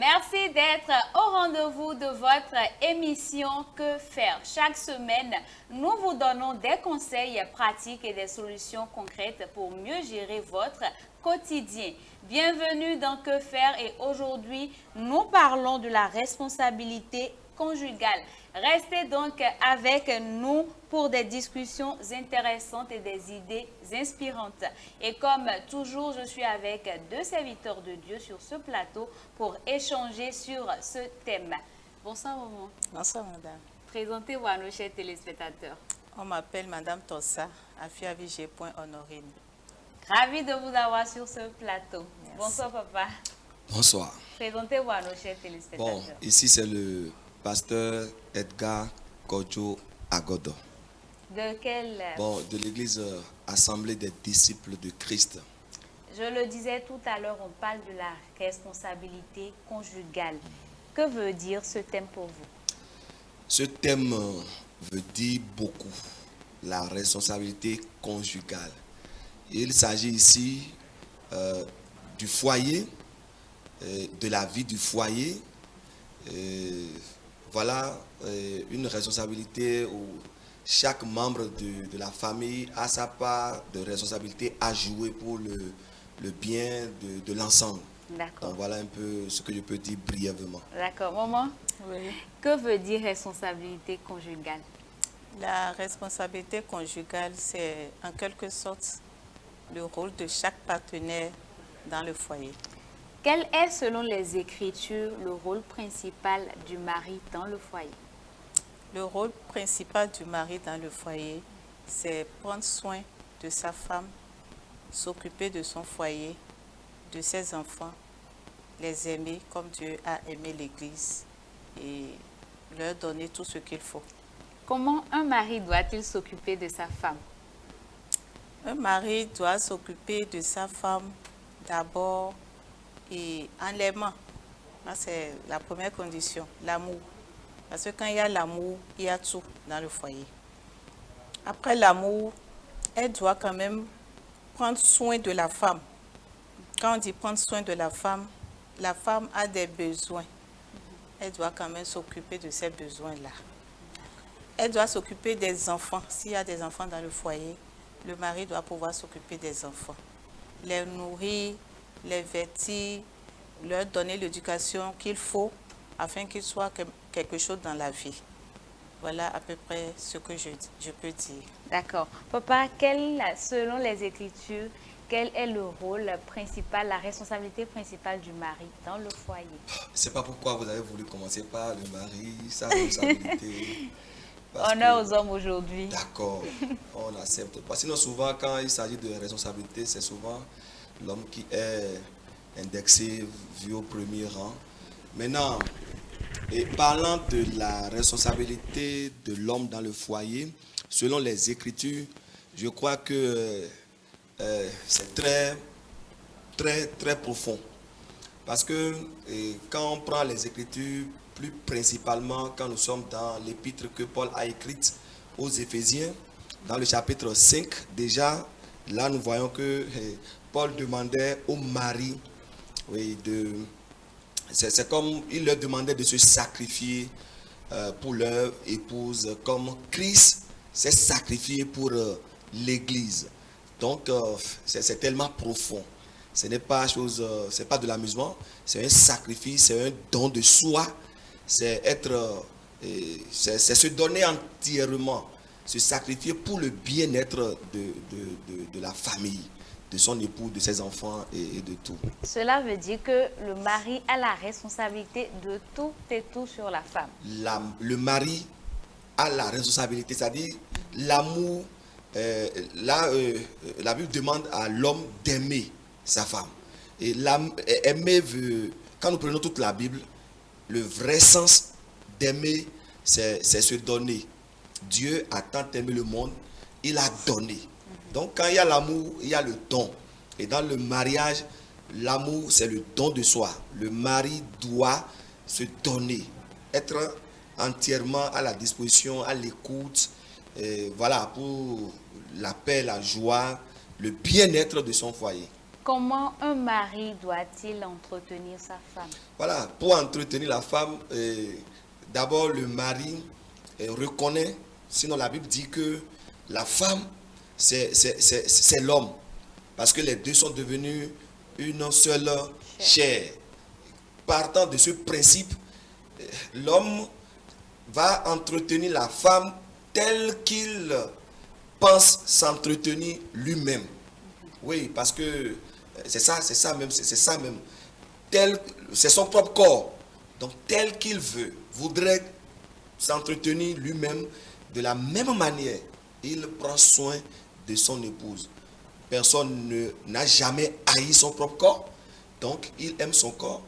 Merci d'être au rendez-vous de votre émission Que faire. Chaque semaine, nous vous donnons des conseils pratiques et des solutions concrètes pour mieux gérer votre quotidien. Bienvenue dans Que faire et aujourd'hui, nous parlons de la responsabilité conjugale. Restez donc avec nous pour des discussions intéressantes et des idées inspirantes. Et comme toujours, je suis avec deux serviteurs de Dieu sur ce plateau pour échanger sur ce thème. Bonsoir, maman. Bonsoir, madame. Présentez-vous à nos chers téléspectateurs. On m'appelle madame Tossa, Afiavig.Honorine. Ravi de vous avoir sur ce plateau. Merci. Bonsoir, papa. Bonsoir. Présentez-vous à nos chers téléspectateurs. Bon, ici c'est le pasteur Edgar Kodjo Agodo. De quel... Bon, de l'église Assemblée des disciples de Christ. Je le disais tout à l'heure, on parle de la responsabilité conjugale. Que veut dire ce thème pour vous? Ce thème veut dire beaucoup, la responsabilité conjugale. Il s'agit ici du foyer, de la vie du foyer. Voilà une responsabilité où chaque membre de la famille a sa part de responsabilité à jouer pour le bien de l'ensemble. D'accord. Donc voilà un peu ce que je peux dire brièvement. D'accord. Maman, Oui. que veut dire responsabilité conjugale? La responsabilité conjugale, c'est en quelque sorte le rôle de chaque partenaire dans le foyer. Quel est, selon les Écritures, le rôle principal du mari dans le foyer? Le rôle principal du mari dans le foyer, c'est prendre soin de sa femme, s'occuper de son foyer, de ses enfants, les aimer comme Dieu a aimé l'Église et leur donner tout ce qu'il faut. Comment un mari doit-il s'occuper de sa femme? Un mari doit s'occuper de sa femme d'abord et en l'aimant. Ça, c'est la première condition, l'amour. Parce que quand il y a l'amour, il y a tout dans le foyer. Après l'amour, elle doit quand même prendre soin de la femme. Quand on dit prendre soin de la femme a des besoins. Elle doit quand même s'occuper de ces besoins-là. Elle doit s'occuper des enfants. S'il y a des enfants dans le foyer, le mari doit pouvoir s'occuper des enfants. Les nourrir, les vêtir, leur donner l'éducation qu'il faut afin qu'ils soient quelque chose dans la vie. Voilà à peu près ce que je peux dire. D'accord. Papa, selon les Écritures, quel est le rôle principal, la responsabilité principale du mari dans le foyer? C'est pas pourquoi vous avez voulu commencer par le mari, sa responsabilité. Honneur aux hommes aujourd'hui. D'accord, on accepte pas. Sinon, souvent, quand il s'agit de responsabilité, c'est souvent l'homme qui est indexé, vu au premier rang. Maintenant, et parlant de la responsabilité de l'homme dans le foyer, selon les Écritures, je crois que c'est très profond. Parce que quand on prend les Écritures, plus principalement quand nous sommes dans l'épître que Paul a écrite aux Éphésiens, dans le chapitre 5, déjà, là nous voyons que Paul demandait aux maris, oui, c'est comme il leur demandait de se sacrifier pour leur épouse, comme Christ s'est sacrifié pour l'Église. Donc c'est tellement profond. Ce n'est pas c'est pas de l'amusement, c'est un sacrifice, c'est un don de soi, c'est se donner entièrement, se sacrifier pour le bien-être de la famille, de son époux, de ses enfants et de tout. Cela veut dire que le mari a la responsabilité de tout et tout sur la femme. Le mari a la responsabilité, c'est-à-dire l'amour. La Bible demande à l'homme d'aimer sa femme. Et aimer veut, quand nous prenons toute la Bible, le vrai sens d'aimer, c'est se donner. Dieu a tant aimé le monde, il a donné. Donc quand il y a l'amour, il y a le don. Et dans le mariage, l'amour, c'est le don de soi. Le mari doit se donner, être entièrement à la disposition, à l'écoute, voilà, pour la paix, la joie, le bien-être de son foyer. Comment un mari doit-il entretenir sa femme? Voilà, pour entretenir la femme, d'abord le mari reconnaît, sinon la Bible dit que la femme, c'est l'homme. Parce que les deux sont devenus une seule chair. Partant de ce principe, l'homme va entretenir la femme telle qu'il pense s'entretenir lui-même. Oui, parce que c'est ça même. C'est son propre corps. Donc tel qu'il voudrait s'entretenir lui-même de la même manière. Il prend soin de son épouse. Personne n'a jamais haï son propre corps. Donc il aime son corps.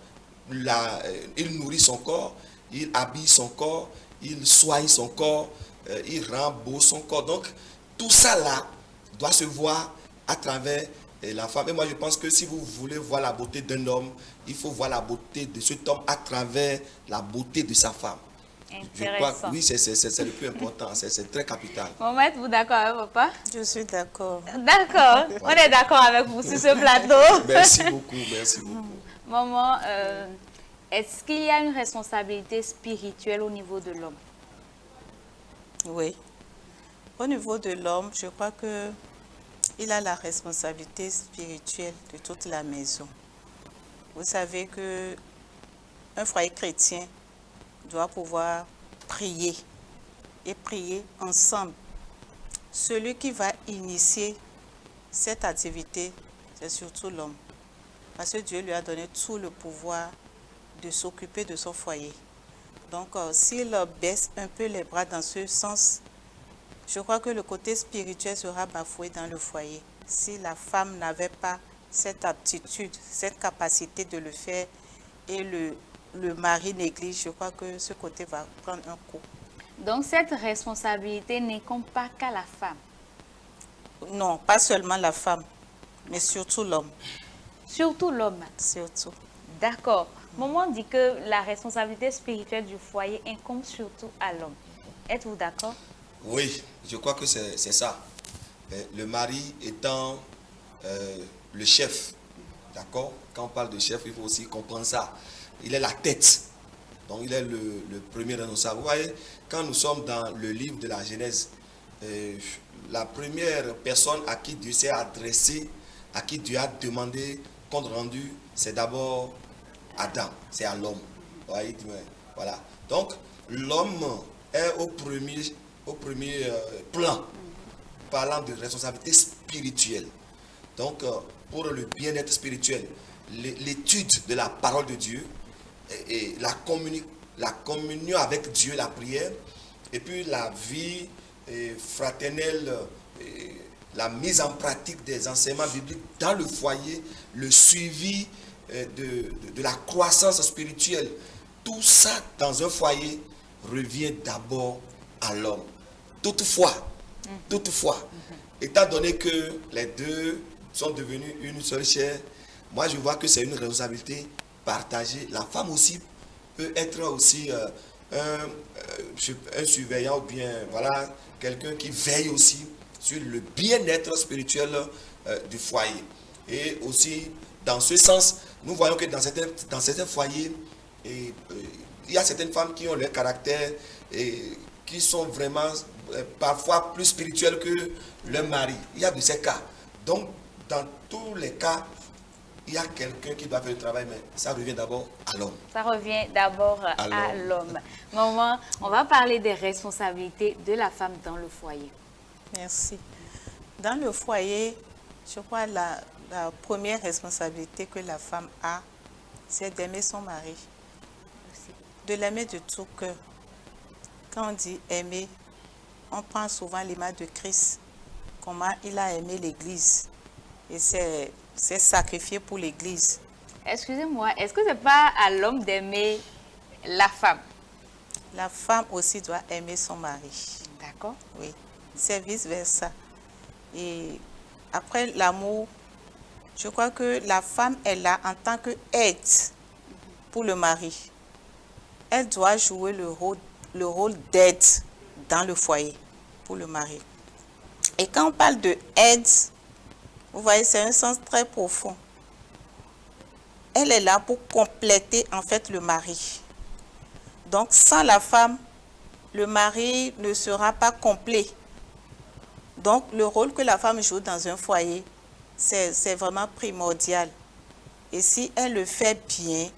Il nourrit son corps. Il habille son corps. Il soigne son corps. Il rend beau son corps. Donc tout ça là doit se voir à travers la femme. Et moi je pense que si vous voulez voir la beauté d'un homme, il faut voir la beauté de cet homme à travers la beauté de sa femme. Je crois que oui, c'est le plus important, c'est très capital. Maman, êtes-vous d'accord avec papa? Je suis d'accord. D'accord, on est d'accord avec vous sur ce plateau. Merci beaucoup, merci beaucoup. Maman, est-ce qu'il y a une responsabilité spirituelle au niveau de l'homme? Oui. Au niveau de l'homme, je crois que il a la responsabilité spirituelle de toute la maison. Vous savez que un foyer chrétien doit pouvoir prier et prier ensemble. Celui qui va initier cette activité, c'est surtout l'homme. Parce que Dieu lui a donné tout le pouvoir de s'occuper de son foyer. Donc, s'il baisse un peu les bras dans ce sens, je crois que le côté spirituel sera bafoué dans le foyer. Si la femme n'avait pas cette aptitude, cette capacité de le faire et le mari néglige, je crois que ce côté va prendre un coup. Donc cette responsabilité n'incombe pas qu'à la femme? Non, pas seulement la femme, mais surtout l'homme. Surtout l'homme? Surtout. D'accord. Maman dit que la responsabilité spirituelle du foyer incombe surtout à l'homme. Êtes-vous d'accord? Oui, je crois que c'est ça. Le mari étant le chef, d'accord? Quand on parle de chef, il faut aussi comprendre ça. Il est la tête, donc il est le premier responsable. Vous voyez, quand nous sommes dans le livre de la Genèse, la première personne à qui Dieu s'est adressé, à qui Dieu a demandé compte rendu, c'est d'abord Adam, c'est à l'homme. Voilà. Donc l'homme est au premier plan, parlant de responsabilité spirituelle. Donc, pour le bien-être spirituel, l'étude de la parole de Dieu, et la communion avec Dieu, la prière, et puis la vie fraternelle, la mise en pratique des enseignements bibliques dans le foyer, le suivi de la croissance spirituelle. Tout ça dans un foyer revient d'abord à l'homme. Toutefois, étant donné que les deux sont devenus une seule chair, moi je vois que c'est une responsabilité partagée. La femme aussi peut être aussi un surveillant ou bien voilà, quelqu'un qui veille aussi sur le bien-être spirituel du foyer. Et aussi, dans ce sens, nous voyons que dans certains foyers, il y a certaines femmes qui ont leur caractère et qui sont vraiment parfois plus spirituelles que leur mari. Il y a de ces cas. Donc, dans tous les cas, il y a quelqu'un qui doit faire le travail, mais ça revient d'abord à l'homme. Ça revient d'abord à l'homme. Maman, on va parler des responsabilités de la femme dans le foyer. Merci. Dans le foyer, je crois la première responsabilité que la femme a, c'est d'aimer son mari. De l'aimer de tout cœur. Quand on dit aimer, on prend souvent l'image de Christ, comment il a aimé l'Église et s'est sacrifié pour l'Église. Excusez-moi, est-ce que ce n'est pas à l'homme d'aimer la femme? La femme aussi doit aimer son mari. D'accord. Oui, c'est vice-versa. Et après l'amour, je crois que la femme est là en tant qu'aide pour le mari. Elle doit jouer le rôle d'aide dans le foyer pour le mari. Et quand on parle de aide, vous voyez, c'est un sens très profond. elle est là pour compléter en fait le mari. Donc sans la femme, le mari ne sera pas complet. Donc le rôle que la femme joue dans un foyer, c'est vraiment primordial. Et si elle le fait bien,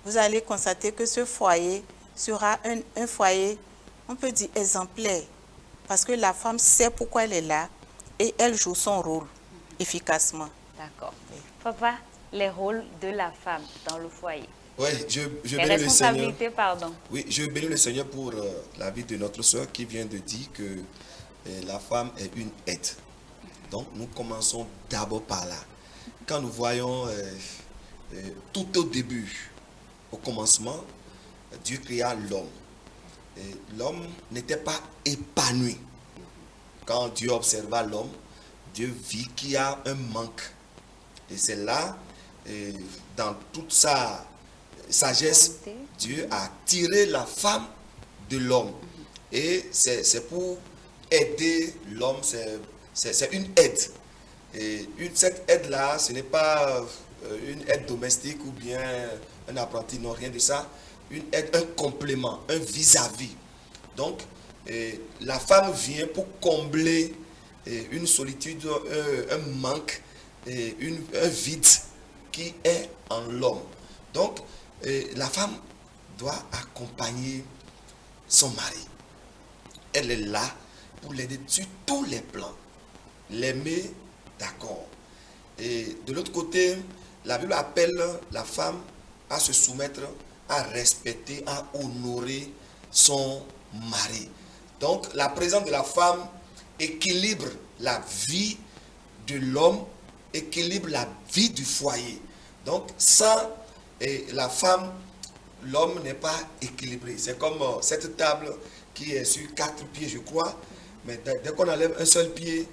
vous allez constater que ce foyer sera un foyer, on peut dire exemplaire. Parce que la femme sait pourquoi elle est là et elle joue son rôle efficacement. D'accord. Papa, les rôles de la femme dans le foyer. Oui, je Les bénis le Seigneur. responsabilités, pardon. Oui, je bénis le Seigneur pour la vie de notre soeur qui vient de dire que la femme est une aide. Donc, nous commençons d'abord par là. Quand nous voyons tout au début, au commencement, Dieu créa l'homme. Et l'homme n'était pas épanoui. Quand Dieu observa l'homme, Dieu vit qu'il y a un manque. Et c'est là, dans toute sa sagesse, Dieu a tiré la femme de l'homme. Et c'est pour aider l'homme, c'est une aide. Et cette aide-là, ce n'est pas une aide domestique ou bien un apprenti, non, rien de ça. Une aide, un complément, un vis-à-vis. Donc, la femme vient pour combler une solitude, un manque, un vide qui est en l'homme. Donc, la femme doit accompagner son mari. Elle est là pour l'aider sur tous les plans. L'aimer, d'accord. Et de l'autre côté, la Bible appelle la femme à se soumettre, à respecter, à honorer son mari. Donc, la présence de la femme équilibre la vie de l'homme, équilibre la vie du foyer. Donc, sans la femme, l'homme n'est pas équilibré. C'est comme cette table qui est sur 4 pieds, je crois. Mais dès qu'on enlève un seul pied,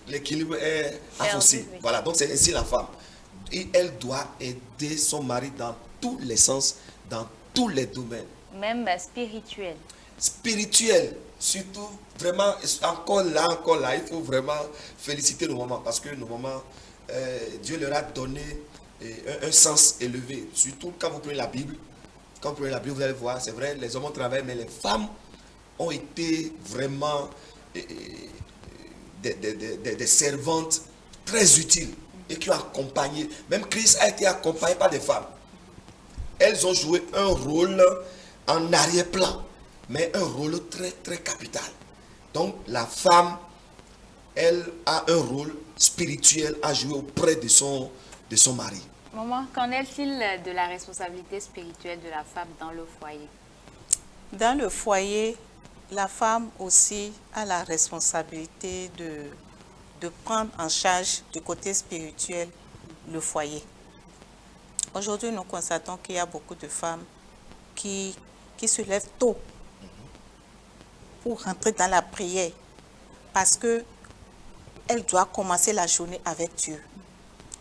l'équilibre est affaissé. Oui. Voilà, donc c'est ainsi la femme. Et elle doit aider son mari dans tous les sens, dans tous les domaines. Même spirituel. Spirituel, surtout, vraiment, encore là, il faut vraiment féliciter nos mamans. Parce que nos mamans, Dieu leur a donné un sens élevé. Surtout quand vous prenez la Bible. Quand vous prenez la Bible, vous allez voir, c'est vrai, les hommes ont travaillé, mais les femmes ont été vraiment des servantes très utiles et qui ont accompagné. Même Christ a été accompagné par des femmes. Elles ont joué un rôle en arrière-plan, mais un rôle très, très capital. Donc, la femme, elle a un rôle spirituel à jouer auprès de son mari. Maman, qu'en est-il de la responsabilité spirituelle de la femme dans le foyer? Dans le foyer, la femme aussi a la responsabilité de prendre en charge du côté spirituel le foyer. Aujourd'hui, nous constatons qu'il y a beaucoup de femmes qui se lèvent tôt pour rentrer dans la prière parce qu'elle doit commencer la journée avec Dieu.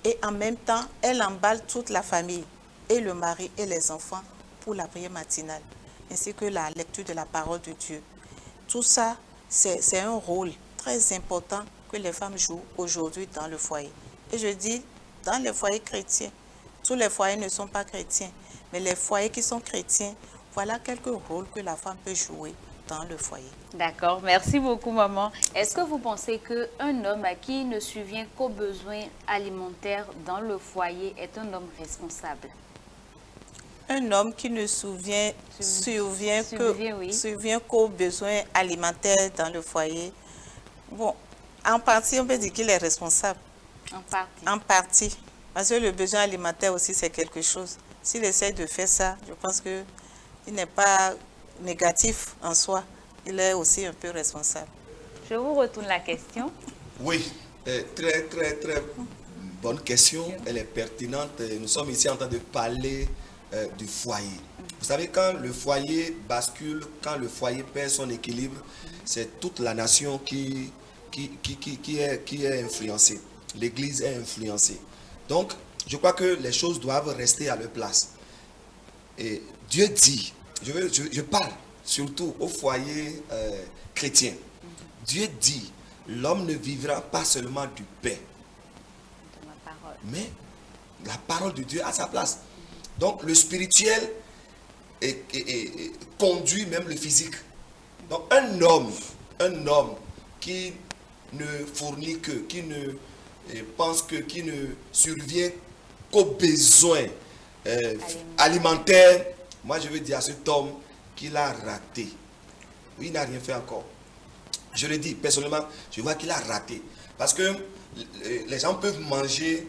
Et en même temps, elle emballe toute la famille, et le mari et les enfants pour la prière matinale, ainsi que la lecture de la parole de Dieu. Tout ça, c'est un rôle très important que les femmes jouent aujourd'hui dans le foyer. Et je dis, dans les foyers chrétiens, tous les foyers ne sont pas chrétiens, mais les foyers qui sont chrétiens, voilà quelques rôles que la femme peut jouer dans le foyer. D'accord, merci beaucoup maman. Est-ce que vous pensez qu'un homme qui ne subvient qu'aux besoins alimentaires dans le foyer est un homme responsable? Un homme qui ne survient qu'aux besoins alimentaires dans le foyer, bon, en partie, on peut dire qu'il est responsable. En partie. En partie. Parce que le besoin alimentaire aussi, c'est quelque chose. S'il essaie de faire ça, je pense qu'il n'est pas négatif en soi. Il est aussi un peu responsable. Je vous retourne la question. Oui, très, très, très bonne question. Elle est pertinente. Nous sommes ici en train de parler du foyer. Vous savez, quand le foyer bascule, quand le foyer perd son équilibre, c'est toute la nation qui est influencée. L'Église est influencée. Donc, je crois que les choses doivent rester à leur place. Et Dieu dit, je parle surtout au foyer chrétien. Dieu dit, l'homme ne vivra pas seulement du pain, mais la parole de Dieu à sa place. Donc le spirituel conduit même le physique. Donc un homme qui ne fournit que, qui ne pense que, qui ne survient qu'aux besoins alimentaires, moi je veux dire à cet homme qu'il a raté. Oui, il n'a rien fait encore. Je le dis personnellement, je vois qu'il a raté. Parce que les gens peuvent manger,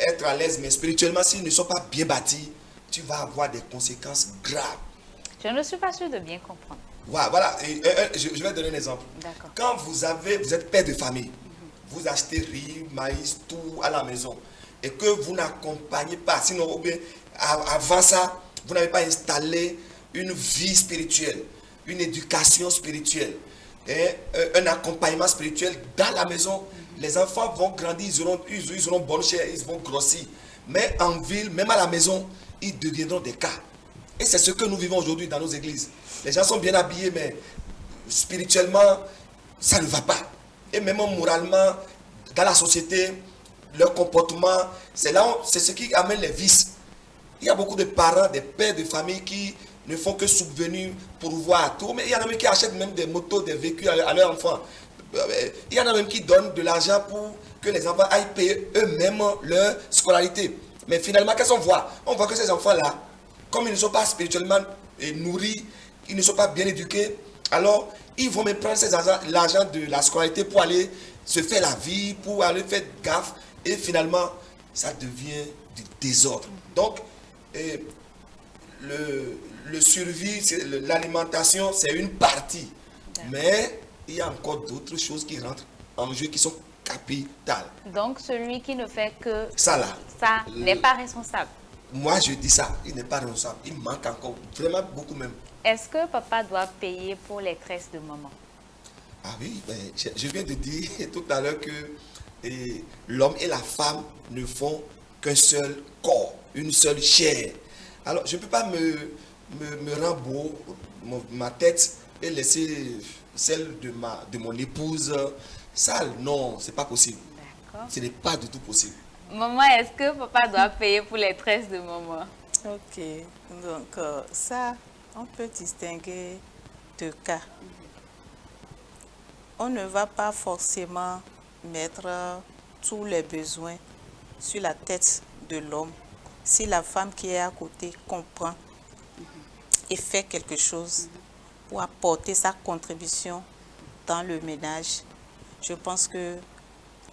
être à l'aise, mais spirituellement, s'ils ne sont pas bien bâtis, tu vas avoir des conséquences graves. Je ne suis pas sûre de bien comprendre. Voilà. Je vais donner un exemple. Quand vous êtes père de famille, vous achetez riz, maïs, tout à la maison, et que vous n'accompagnez pas, sinon, ou bien avant ça, vous n'avez pas installé une vie spirituelle, une éducation spirituelle, et un accompagnement spirituel dans la maison, les enfants vont grandir, ils auront bonne chair, ils vont grossir. Mais en ville, même à la maison, ils deviendront des cas. Et c'est ce que nous vivons aujourd'hui dans nos églises. Les gens sont bien habillés, mais spirituellement, ça ne va pas. Et même moralement, dans la société, leur comportement, c'est ce qui amène les vices. Il y a beaucoup de parents, des pères de famille qui ne font que subvenir pour voir à tout. Mais il y en a même qui achètent même des motos, des véhicules à leurs enfants. Il y en a même qui donnent de l'argent pour que les enfants aillent payer eux-mêmes leur scolarité. Mais finalement, qu'est-ce qu'on voit? On voit que ces enfants-là, comme ils ne sont pas spirituellement nourris, ils ne sont pas bien éduqués, alors ils vont même prendre l'argent de la scolarité pour aller se faire la vie, pour aller faire gaffe, et finalement, ça devient du désordre. Donc, le survie, l'alimentation, c'est une partie. Mais il y a encore d'autres choses qui rentrent en jeu qui sont capitales. Donc, celui qui ne fait que ça n'est pas responsable. Moi, je dis ça, il n'est pas responsable. Il manque encore, vraiment beaucoup même. Est-ce que papa doit payer pour les tresses de maman? Ah oui, ben, je viens de dire tout à l'heure que l'homme et la femme ne font qu'un seul corps, une seule chair. Alors, je ne peux pas me rendre beau, ma tête, et laisser celle de mon épouse sale. Non, ce n'est pas possible. Ce n'est pas du tout possible. Maman, est-ce que papa doit payer pour les tresses de maman? Ok, donc ça, on peut distinguer deux cas. On ne va pas forcément mettre tous les besoins sur la tête de l'homme. Si la femme qui est à côté comprend et fait quelque chose pour apporter sa contribution dans le ménage, je pense que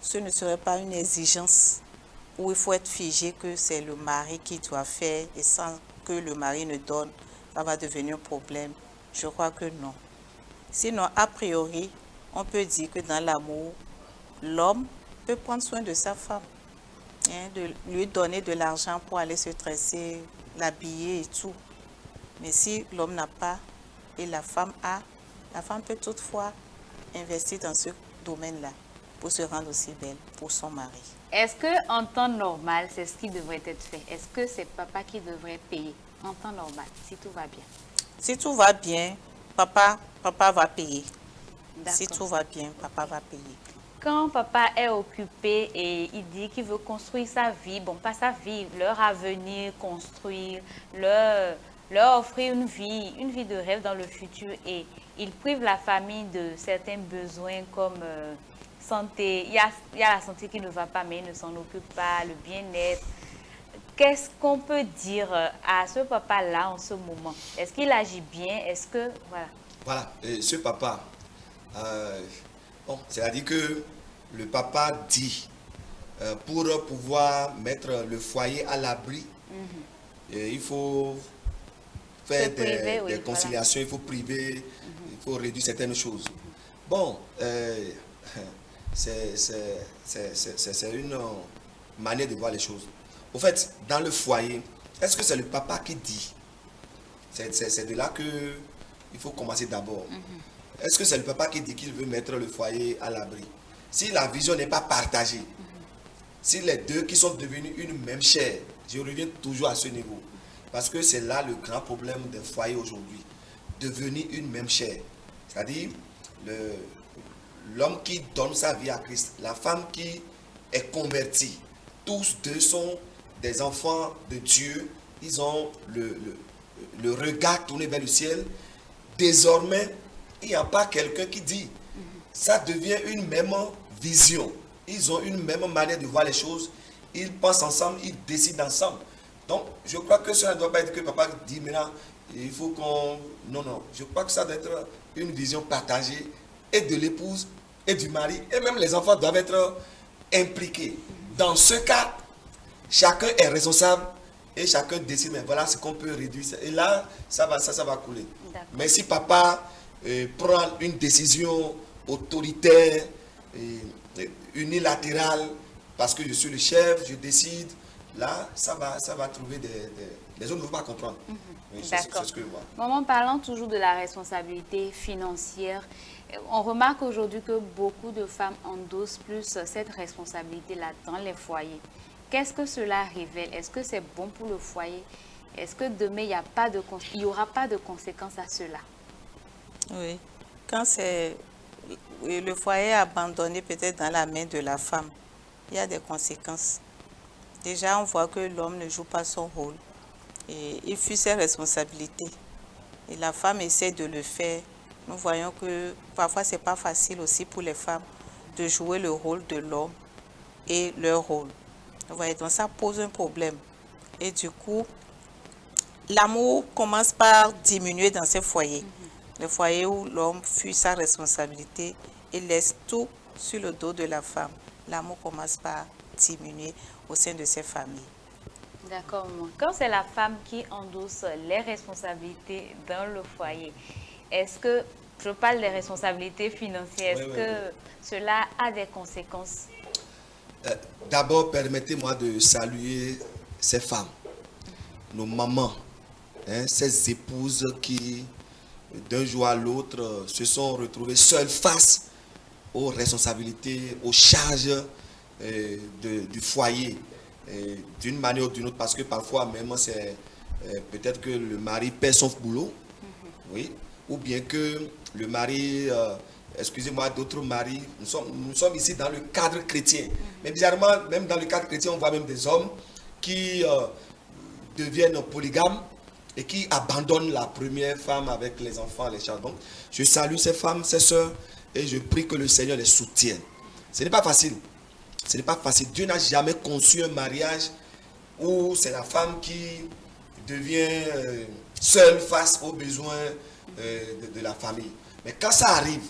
ce ne serait pas une exigence où il faut être figé que c'est le mari qui doit faire et sans que le mari ne donne, ça va devenir un problème. Je crois que non. Sinon, a priori, on peut dire que dans l'amour, l'homme peut prendre soin de sa femme, de lui donner de l'argent pour aller se tresser, l'habiller et tout. Mais si l'homme n'a pas et la femme a, la femme peut toutefois investir dans ce domaine-là pour se rendre aussi belle pour son mari. Est-ce qu'en temps normal, c'est ce qui devrait être fait? Est-ce que c'est papa qui devrait payer en temps normal, si tout va bien? Si tout va bien, papa va payer. Si tout va bien, papa va payer. Quand papa est occupé et il dit qu'il veut construire sa vie, bon, pas sa vie, leur avenir, construire, leur offrir une vie de rêve dans le futur, et il prive la famille de certains besoins comme santé. Il y a la santé qui ne va pas, mais il ne s'en occupe pas, le bien-être. Qu'est-ce qu'on peut dire à ce papa-là en ce moment? Est-ce qu'il agit bien? Est-ce que... Voilà, ce papa, bon, c'est-à-dire que le papa dit, pour pouvoir mettre le foyer à l'abri, il faut faire des conciliations, il faut priver, il faut réduire certaines choses. Bon, c'est une manière de voir les choses. Au fait, dans le foyer, est-ce que c'est le papa qui dit? C'est de là qu'il faut commencer d'abord. Est-ce que c'est le papa qui dit qu'il veut mettre le foyer à l'abri? Si la vision n'est pas partagée, si les deux qui sont devenus une même chair, je reviens toujours à ce niveau. Parce que c'est là le grand problème des foyers aujourd'hui. Devenir une même chair. C'est-à-dire l'homme qui donne sa vie à Christ, la femme qui est convertie. tous deux sont des enfants de Dieu. Ils ont le regard tourné vers le ciel. Désormais, il n'y a pas quelqu'un qui dit. Ça devient une même vision. Ils ont une même manière de voir les choses. Ils pensent ensemble, ils décident ensemble. Donc, je crois que cela ne doit pas être que papa dit maintenant, il faut qu'on... Non, non. Je crois que ça doit être une vision partagée et de l'épouse et du mari. Et même les enfants doivent être impliqués. Dans ce cas, chacun est responsable et chacun décide, mais voilà ce qu'on peut réduire. Et là, ça va couler. Mais si papa prend une décision autoritaire, unilatérale, parce que je suis le chef, je décide, là, ça va trouver les autres ne vont pas comprendre. Oui, D'accord. c'est ce que je vois. Maman, parlant toujours de la responsabilité financière, on remarque aujourd'hui que beaucoup de femmes endossent plus cette responsabilité-là dans les foyers. Qu'est-ce que cela révèle? Est-ce que c'est bon pour le foyer? Est-ce que demain, il n'y aura pas de conséquences à cela? Oui. Quand c'est le foyer abandonné peut-être dans la main de la femme, il y a des conséquences. Déjà, on voit que l'homme ne joue pas son rôle. Et il fuit ses responsabilités. Et la femme essaie de le faire. Nous voyons que parfois, ce n'est pas facile aussi pour les femmes de jouer le rôle de l'homme et leur rôle. Vous voyez, donc ça pose un problème. Et du coup, l'amour commence par diminuer dans ces foyers. Le foyer où l'homme fuit sa responsabilité et laisse tout sur le dos de la femme. L'amour commence par diminuer au sein de ces familles. D'accord, maman. Quand c'est la femme qui endosse les responsabilités dans le foyer, est-ce que, je parle des responsabilités financières, est-ce que cela a des conséquences? D'abord, permettez-moi de saluer ces femmes, nos mamans, ces épouses qui, d'un jour à l'autre, se sont retrouvées seules face aux responsabilités, aux charges du foyer, d'une manière ou d'une autre, parce que parfois même c'est peut-être que le mari perd son boulot, oui, ou bien que le mari, excusez-moi, d'autres maris, nous sommes ici dans le cadre chrétien, mais bizarrement, même dans le cadre chrétien, on voit même des hommes qui deviennent polygames et qui abandonnent la première femme avec les enfants, les charges. Donc, je salue ces femmes, ces sœurs, et je prie que le Seigneur les soutienne. Ce n'est pas facile. Ce n'est pas facile. Dieu n'a jamais conçu un mariage où c'est la femme qui devient seule face aux besoins de la famille. Mais quand ça arrive,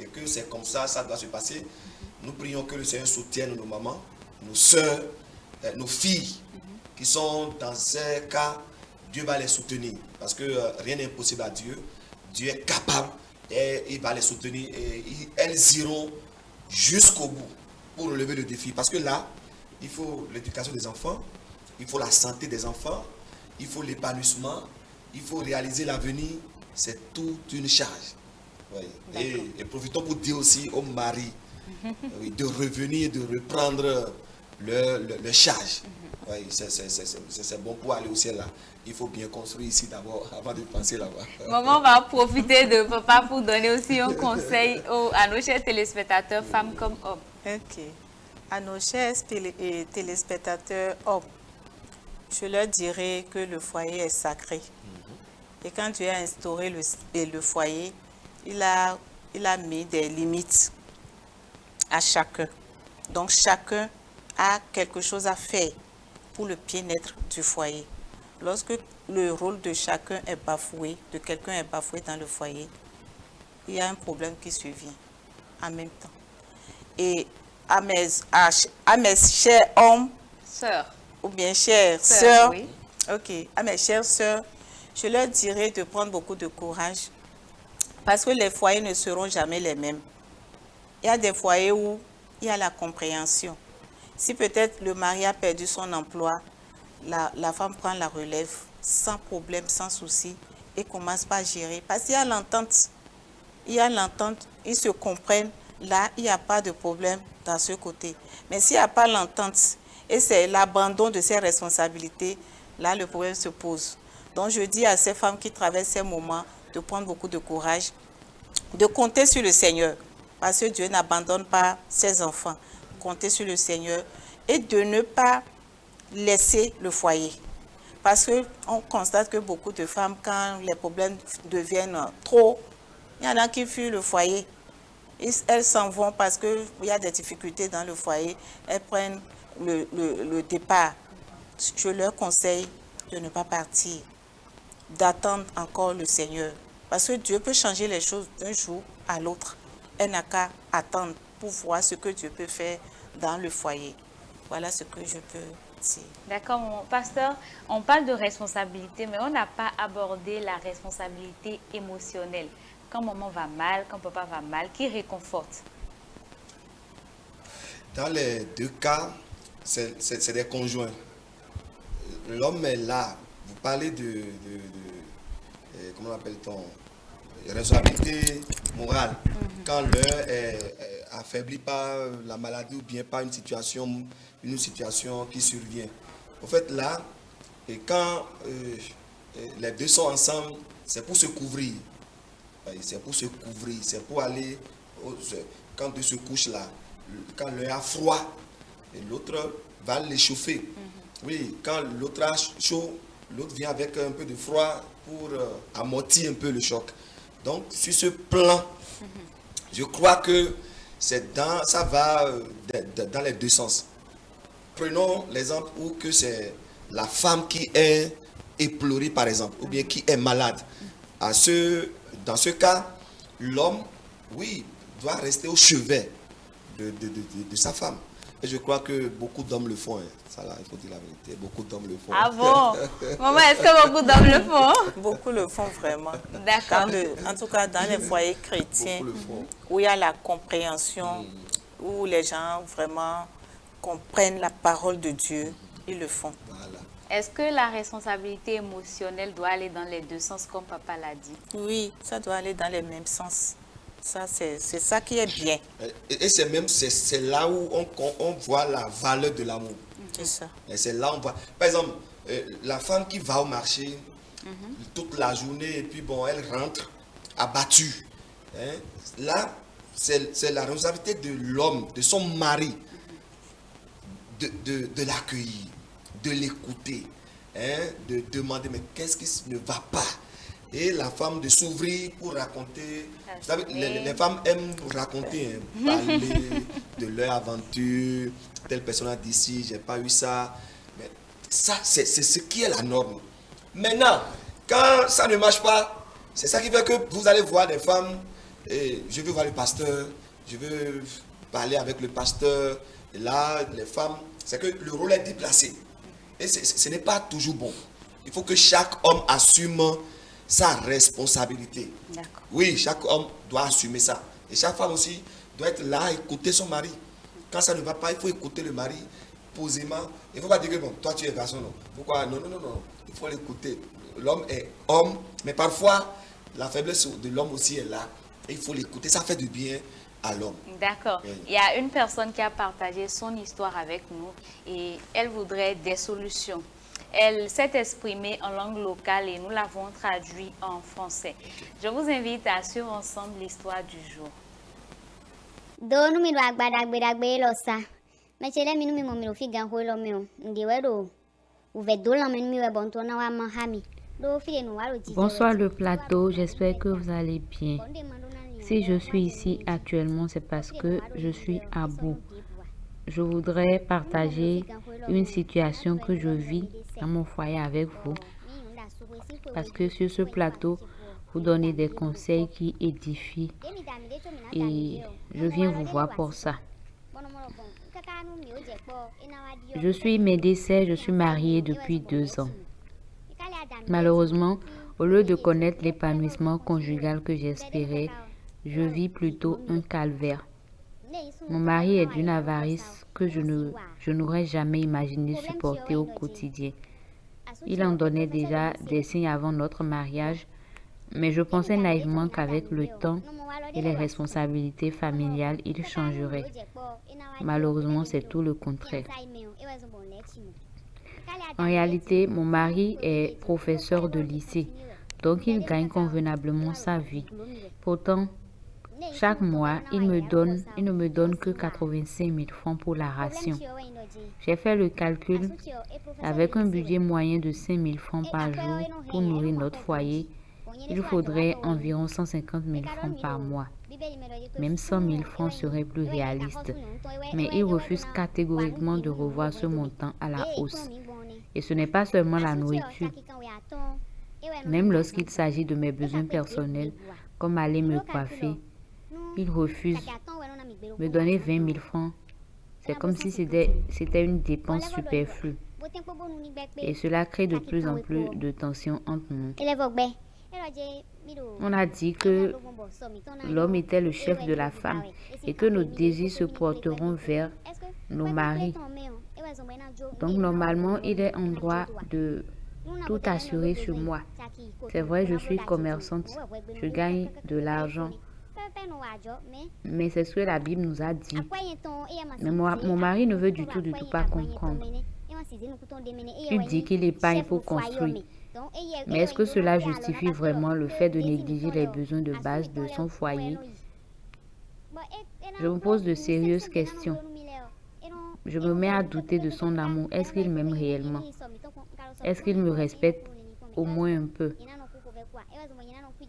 et que c'est comme ça, ça doit se passer, nous prions que le Seigneur soutienne nos mamans, nos sœurs, nos filles qui sont dans ces cas. Dieu va les soutenir parce que rien n'est impossible à Dieu. Dieu est capable et il va les soutenir et elles iront jusqu'au bout pour relever le défi. Parce que là, il faut l'éducation des enfants, il faut la santé des enfants, il faut l'épanouissement, il faut réaliser l'avenir. C'est toute une charge. Oui. Et profitons pour dire aussi aux maris de revenir, de reprendre le charge. Oui, c'est bon pour aller au ciel là. Il faut bien construire ici d'abord avant de penser là-bas. Maman va profiter de papa pour donner aussi un conseil à nos chers téléspectateurs, femmes comme hommes. Ok. À nos chers téléspectateurs hommes, je leur dirais que le foyer est sacré. Et quand Dieu a instauré le foyer, il a mis des limites à chacun. Donc chacun a quelque chose à faire pour le bien-être du foyer. Lorsque le rôle de chacun est bafoué, de quelqu'un est bafoué dans le foyer, il y a un problème qui survient en même temps. Et à mes chers hommes, Sœurs. ou bien chères sœurs, Oui. ok, à mes chères sœurs, je leur dirais de prendre beaucoup de courage parce que les foyers ne seront jamais les mêmes. Il y a des foyers où il y a la compréhension. Si peut-être le mari a perdu son emploi, la femme prend la relève sans problème, sans souci et commence par gérer. Parce qu'il y a l'entente. Ils se comprennent. Là, il n'y a pas de problème dans ce côté. Mais s'il n'y a pas l'entente et c'est l'abandon de ses responsabilités, là, le problème se pose. Donc, je dis à ces femmes qui traversent ces moments de prendre beaucoup de courage, de compter sur le Seigneur. Parce que Dieu n'abandonne pas ses enfants. compter sur le Seigneur et de ne pas laisser le foyer. Parce qu'on constate que beaucoup de femmes, quand les problèmes deviennent trop, il y en a qui fuient le foyer. Elles s'en vont parce qu'il y a des difficultés dans le foyer. Elles prennent le départ. Je leur conseille de ne pas partir, d'attendre encore le Seigneur. Parce que Dieu peut changer les choses d'un jour à l'autre. Elle n'a qu'à attendre pour voir ce que Dieu peut faire dans le foyer. Voilà ce que je peux dire. D'accord, mon pasteur, on parle de responsabilité, mais on n'a pas abordé la responsabilité émotionnelle. Quand maman va mal, quand papa va mal, qui réconforte? Dans les deux cas, c'est des conjoints. L'homme est là. Vous parlez comment appelle-t-on? Responsabilité morale. Quand l'un est affaibli par la maladie ou bien par une situation qui survient. En fait, là, et quand les deux sont ensemble, c'est pour se couvrir. C'est pour se couvrir, c'est pour aller, quand deux se couchent là, quand l'un a froid, et l'autre va l'échauffer. Oui, quand l'autre a chaud, l'autre vient avec un peu de froid pour amortir un peu le choc. Donc, sur ce plan, je crois que ça va dans les deux sens. Prenons l'exemple où que c'est la femme qui est éplorée, par exemple, ou bien qui est malade. Dans ce cas, l'homme, oui, doit rester au chevet de sa femme. Et je crois que beaucoup d'hommes le font. Hein. Ça là, il faut dire la vérité. Beaucoup d'hommes le font. Ah bon? Maman, est-ce que beaucoup d'hommes le font? Beaucoup le font vraiment. D'accord. En tout cas, dans les foyers chrétiens, où il y a la compréhension, où les gens vraiment comprennent la parole de Dieu, ils le font. Voilà. Est-ce que la responsabilité émotionnelle doit aller dans les deux sens, comme papa l'a dit? Oui, ça doit aller dans les mêmes sens. Ça, c'est ça qui est bien. Et c'est là où on voit la valeur de l'amour. C'est ça. Et c'est là où on voit. Par exemple, la femme qui va au marché toute la journée et puis bon, elle rentre abattue. Hein? Là, c'est la responsabilité de l'homme, de son mari, de l'accueillir, de l'écouter, hein? De demander mais qu'est-ce qui ne va pas? Et la femme de s'ouvrir pour raconter. Vous savez, les femmes aiment raconter, hein, parler de leur aventure. Telle personne a dit si, j'ai pas eu ça. Mais ça, c'est ce qui est la norme. Maintenant, quand ça ne marche pas, c'est ça qui fait que vous allez voir des femmes. Et je veux voir le pasteur, je veux parler avec le pasteur. Et là, les femmes, c'est que le rôle est déplacé. Et ce n'est pas toujours bon. Il faut que chaque homme assume sa responsabilité. Oui, chaque homme doit assumer ça. Et chaque femme aussi doit être là, écouter son mari. Quand ça ne va pas, il faut écouter le mari posément. Il ne faut pas dire que bon, toi tu es garçon, non. Pourquoi? Non. Il faut l'écouter. L'homme est homme, mais parfois la faiblesse de l'homme aussi est là. Et il faut l'écouter. Ça fait du bien à l'homme. D'accord. Oui. Il y a une personne qui a partagé son histoire avec nous et elle voudrait des solutions. Elle s'est exprimée en langue locale et nous l'avons traduit en français. Je vous invite à suivre ensemble l'histoire du jour. Do nu mi do agbadagbe lo sa. Me chele mi nu mi mo mi lo fi gan ho lo mi o. Ndi we do. U ve do la mi nu mi we bon to na wa ma ha mi. Do fi nu wa lo ji. Bonsoir le plateau, j'espère que vous allez bien. Si je suis ici actuellement, c'est parce que je suis à bout. Je voudrais partager une situation que je vis dans mon foyer avec vous. Parce que sur ce plateau, vous donnez des conseils qui édifient. Et je viens vous voir pour ça. Je suis médecin, je suis mariée depuis 2 ans. Malheureusement, au lieu de connaître l'épanouissement conjugal que j'espérais, je vis plutôt un calvaire. Mon mari est d'une avarice que je n'aurais jamais imaginé supporter au quotidien. Il en donnait déjà des signes avant notre mariage, mais je pensais naïvement qu'avec le temps et les responsabilités familiales, il changerait. Malheureusement, c'est tout le contraire. En réalité, mon mari est professeur de lycée, donc il gagne convenablement sa vie. Pourtant, Chaque mois, il ne me donne que 85 000 francs pour la ration. J'ai fait le calcul. Avec un budget moyen de 5 000 francs par jour pour nourrir notre foyer, il faudrait environ 150 000 francs par mois. Même 100 000 francs serait plus réaliste. Mais il refuse catégoriquement de revoir ce montant à la hausse. Et ce n'est pas seulement la nourriture. Même lorsqu'il s'agit de mes besoins personnels, comme aller me coiffer, il refuse de me donner 20 000 francs. C'est comme si c'était une dépense superflue. Et cela crée de plus en plus de tensions entre nous. On a dit que l'homme était le chef de la femme et que nos désirs se porteront vers nos maris. Donc normalement, il est en droit de tout assurer sur moi. C'est vrai, je suis commerçante, je gagne de l'argent. Mais c'est ce que la Bible nous a dit. Mais mon mari ne veut du tout pas comprendre. Il dit qu'il épargne pour construire. Mais est-ce que cela justifie vraiment le fait de négliger les besoins de base de son foyer? Je me pose de sérieuses questions. Je me mets à douter de son amour. Est-ce qu'il m'aime réellement? Est-ce qu'il me respecte au moins un peu?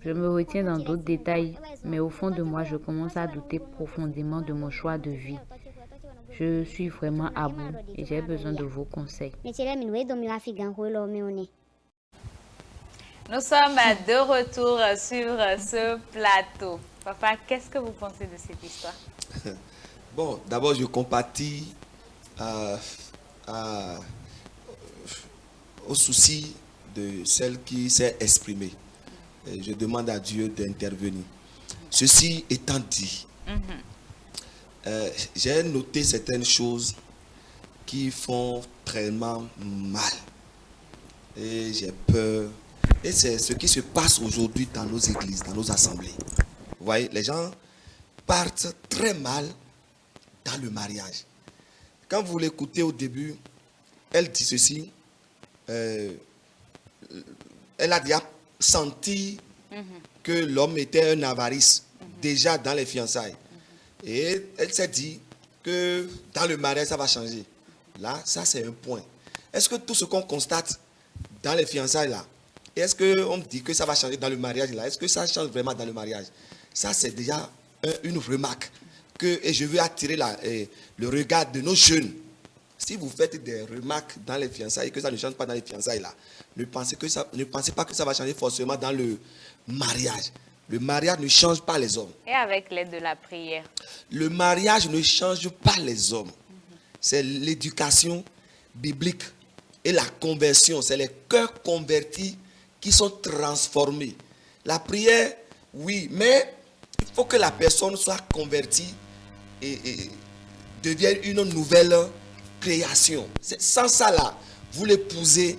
Je me retiens dans d'autres détails, mais au fond de moi, je commence à douter profondément de mon choix de vie. Je suis vraiment à bout et j'ai besoin de vos conseils. Nous sommes de retour sur ce plateau. Papa, qu'est-ce que vous pensez de cette histoire? Bon, d'abord, je compatis au souci de celle qui s'est exprimée. Et je demande à Dieu d'intervenir. Ceci étant dit, j'ai noté certaines choses qui font tellement mal. Et j'ai peur. Et c'est ce qui se passe aujourd'hui dans nos églises, dans nos assemblées. Vous voyez, les gens partent très mal dans le mariage. Quand vous l'écoutez au début, elle dit ceci. Elle a déjà senti que l'homme était un avarice déjà dans les fiançailles. Et elle s'est dit que dans le mariage, ça va changer. Là, ça c'est un point. Est-ce que tout ce qu'on constate dans les fiançailles là, est-ce qu'on dit que ça va changer dans le mariage là? Est-ce que ça change vraiment dans le mariage? Ça c'est déjà une remarque. Et je veux attirer le regard de nos jeunes. Si vous faites des remarques dans les fiançailles et que ça ne change pas dans les fiançailles là, ne pensez pas que ça va changer forcément dans le mariage. Le mariage ne change pas les hommes. Et avec l'aide de la prière? Le mariage ne change pas les hommes. C'est l'éducation biblique et la conversion. C'est les cœurs convertis qui sont transformés. La prière, oui, mais il faut que la personne soit convertie et devienne une nouvelle création. Sans ça là, vous l'épousez,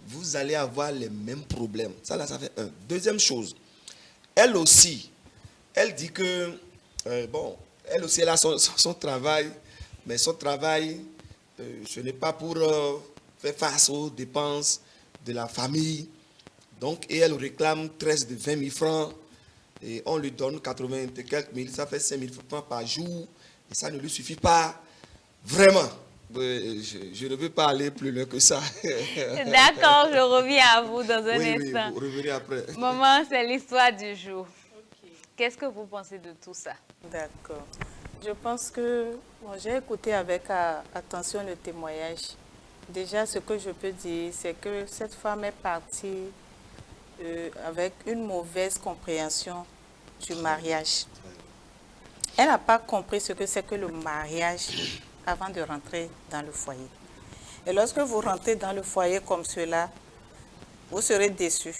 vous allez avoir les mêmes problèmes. Ça là, ça fait un. Deuxième chose, elle aussi, elle dit que, elle aussi elle a son travail, mais son travail, ce n'est pas pour faire face aux dépenses de la famille. Donc, et elle réclame 13 de 20 000 francs, et on lui donne 80 et quelques mille, ça fait 5 000 francs par jour, et ça ne lui suffit pas vraiment. Je ne veux pas aller plus loin que ça. D'accord, je reviens à vous dans un instant. Oui, vous revenez après. Maman, c'est l'histoire du jour. Qu'est-ce que vous pensez de tout ça? D'accord. Je pense que j'ai écouté avec attention le témoignage. Déjà, ce que je peux dire, c'est que cette femme est partie avec une mauvaise compréhension du mariage. Elle n'a pas compris ce que c'est que le mariage avant de rentrer dans le foyer. Et lorsque vous rentrez dans le foyer comme cela, vous serez déçus.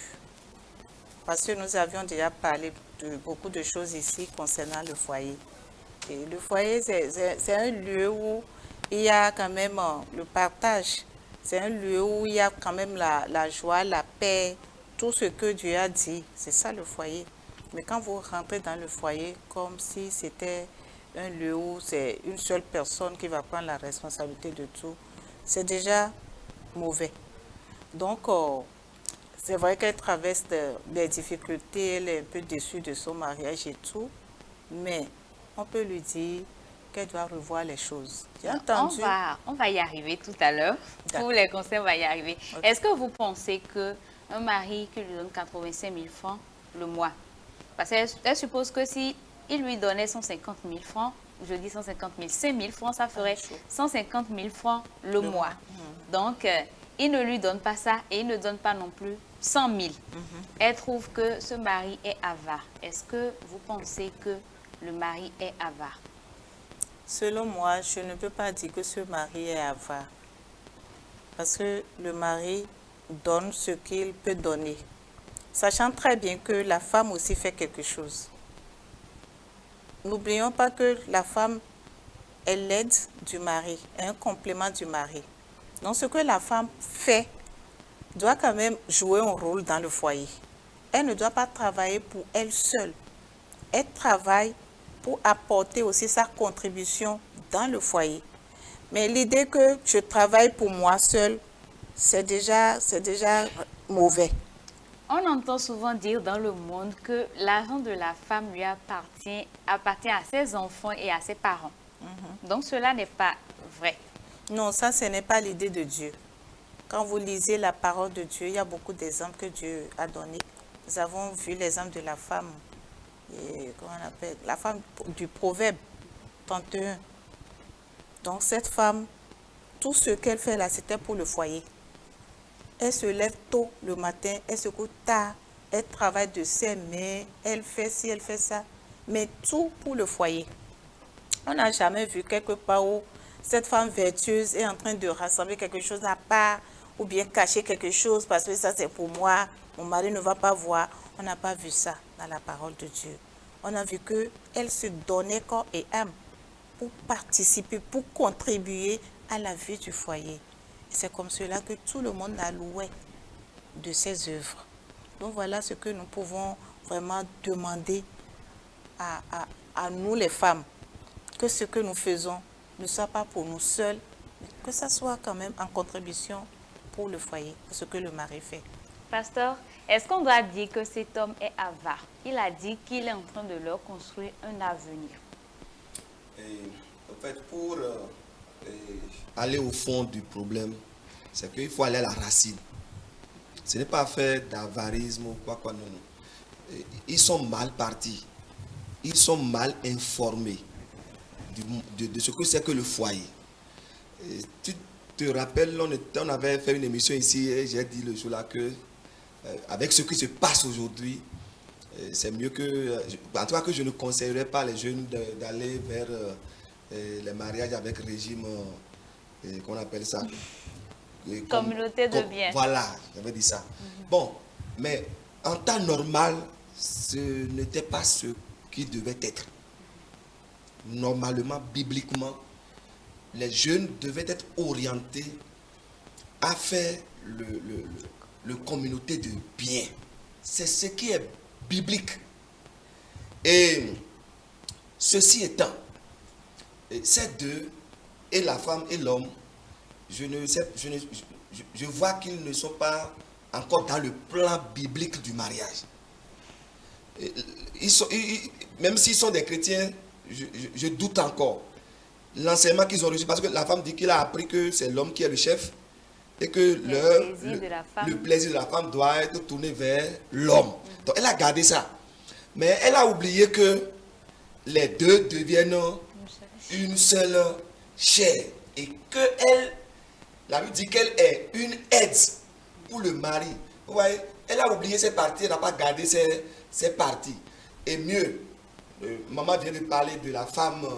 Parce que nous avions déjà parlé de beaucoup de choses ici concernant le foyer. Et le foyer, c'est un lieu où il y a quand même le partage. C'est un lieu où il y a quand même la joie, la paix, tout ce que Dieu a dit. C'est ça le foyer. Mais quand vous rentrez dans le foyer comme si c'était un lieu où c'est une seule personne qui va prendre la responsabilité de tout, c'est déjà mauvais. Donc, c'est vrai qu'elle traverse des difficultés, elle est un peu déçue de son mariage et tout, mais on peut lui dire qu'elle doit revoir les choses. J'ai entendu. On va y arriver tout à l'heure. Pour les conseils, on va y arriver. Okay. Est-ce que vous pensez qu'un mari qui lui donne 85 000 francs le mois, parce qu'elle suppose que si il lui donnait 150 000 francs, je dis 150 000, 5 000 francs, ça ferait 150 000 francs le mois. Donc, il ne lui donne pas ça et il ne donne pas non plus 100 000. Elle trouve que ce mari est avare. Est-ce que vous pensez que le mari est avare? Selon moi, je ne peux pas dire que ce mari est avare. Parce que le mari donne ce qu'il peut donner. Sachant très bien que la femme aussi fait quelque chose. N'oublions pas que la femme est l'aide du mari, un complément du mari. Donc ce que la femme fait doit quand même jouer un rôle dans le foyer. Elle ne doit pas travailler pour elle seule. Elle travaille pour apporter aussi sa contribution dans le foyer. Mais l'idée que je travaille pour moi seule, c'est déjà mauvais. On entend souvent dire dans le monde que l'argent de la femme lui appartient à ses enfants et à ses parents. Donc cela n'est pas vrai. Non, ça ce n'est pas l'idée de Dieu. Quand vous lisez la parole de Dieu, il y a beaucoup d'exemples que Dieu a donnés. Nous avons vu l'exemple de la femme, comment on appelle, la femme du Proverbe 31. Donc cette femme, tout ce qu'elle fait là, c'était pour le foyer. Elle se lève tôt le matin, elle se couche tard, elle travaille de ses mains, elle fait ci, elle fait ça, mais tout pour le foyer. On n'a jamais vu quelque part où cette femme vertueuse est en train de rassembler quelque chose à part ou bien cacher quelque chose parce que ça c'est pour moi, mon mari ne va pas voir. On n'a pas vu ça dans la parole de Dieu. On a vu qu'elle se donnait corps et âme pour participer, pour contribuer à la vie du foyer. C'est comme cela que tout le monde a loué de ses œuvres. Donc voilà ce que nous pouvons vraiment demander à nous les femmes. Que ce que nous faisons ne soit pas pour nous seuls, mais que ça soit quand même en contribution pour le foyer, ce que le mari fait. Pasteur, est-ce qu'on doit dire que cet homme est avare? Il a dit qu'il est en train de leur construire un avenir. En fait, pour aller au fond du problème, c'est qu'il faut aller à la racine. Ce n'est pas faire d'avarisme ou quoi, non. Ils sont mal partis. Ils sont mal informés de ce que c'est que le foyer. Tu te rappelles, on avait fait une émission ici et j'ai dit le jour-là que avec ce qui se passe aujourd'hui, c'est mieux que... En tout cas, que je ne conseillerais pas les jeunes d'aller vers les mariages avec régime, qu'on appelle ça. Communauté de biens. Voilà, j'avais dit ça. Bon, mais en temps normal, ce n'était pas ce qui devait être. Normalement, bibliquement, les jeunes devaient être orientés à faire le communauté de biens. C'est ce qui est biblique. Et ceci étant, ces deux, et la femme et l'homme, je vois qu'ils ne sont pas encore dans le plan biblique du mariage. Même s'ils sont des chrétiens, je doute encore. L'enseignement qu'ils ont reçu, parce que la femme dit qu'il a appris que c'est l'homme qui est le chef et que le plaisir de la femme doit être tourné vers l'homme. Donc elle a gardé ça. Mais elle a oublié que les deux deviennent une seule chair. Et qu'elle, la Bible dit qu'elle est une aide pour le mari. Vous voyez, elle a oublié ses parties, elle n'a pas gardé ses parties. Et mieux, maman vient de parler de la femme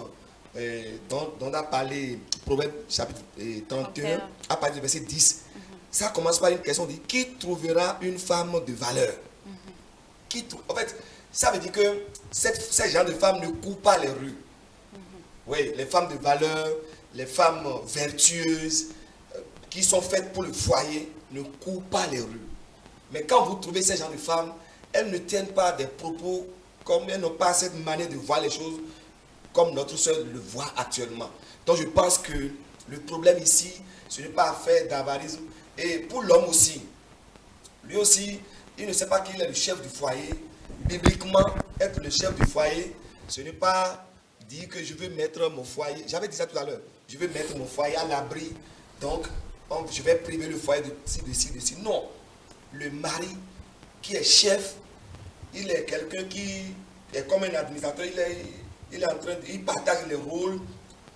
dont on a parlé, Proverbe chapitre 31, à partir du verset 10. Ça commence par une question, dit, qui trouvera une femme de valeur? En fait, ça veut dire que ces gens de femmes ne courent pas les rues. Oui, les femmes de valeur, les femmes vertueuses, qui sont faites pour le foyer, ne courent pas les rues. Mais quand vous trouvez ces gens de femmes, elles ne tiennent pas des propos comme elles n'ont pas cette manière de voir les choses comme notre soeur le voit actuellement. Donc je pense que le problème ici, ce n'est pas affaire d'avarisme. Et pour l'homme aussi, lui aussi, il ne sait pas qu'il est le chef du foyer. Bibliquement, être le chef du foyer, Ce n'est pas dire que je veux mettre mon foyer, j'avais dit ça tout à l'heure, je veux mettre mon foyer à l'abri, donc je vais priver le foyer de ci. Non, le mari qui est chef, il est quelqu'un qui est comme un administrateur, il partage les rôles,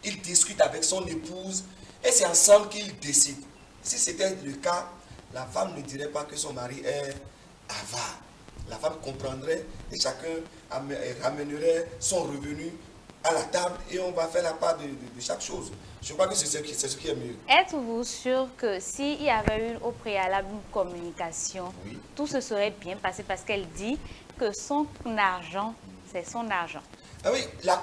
il discute avec son épouse et c'est ensemble qu'ils décident. Si c'était le cas, la femme ne dirait pas que son mari est avare. La femme comprendrait et chacun ramènerait son revenu à la table et on va faire la part de chaque chose. Je crois que c'est ce qui est mieux. Êtes-vous sûr que s'il y avait eu au préalable une communication, Oui. tout se serait bien passé parce qu'elle dit que son argent, c'est son argent. Ah oui, la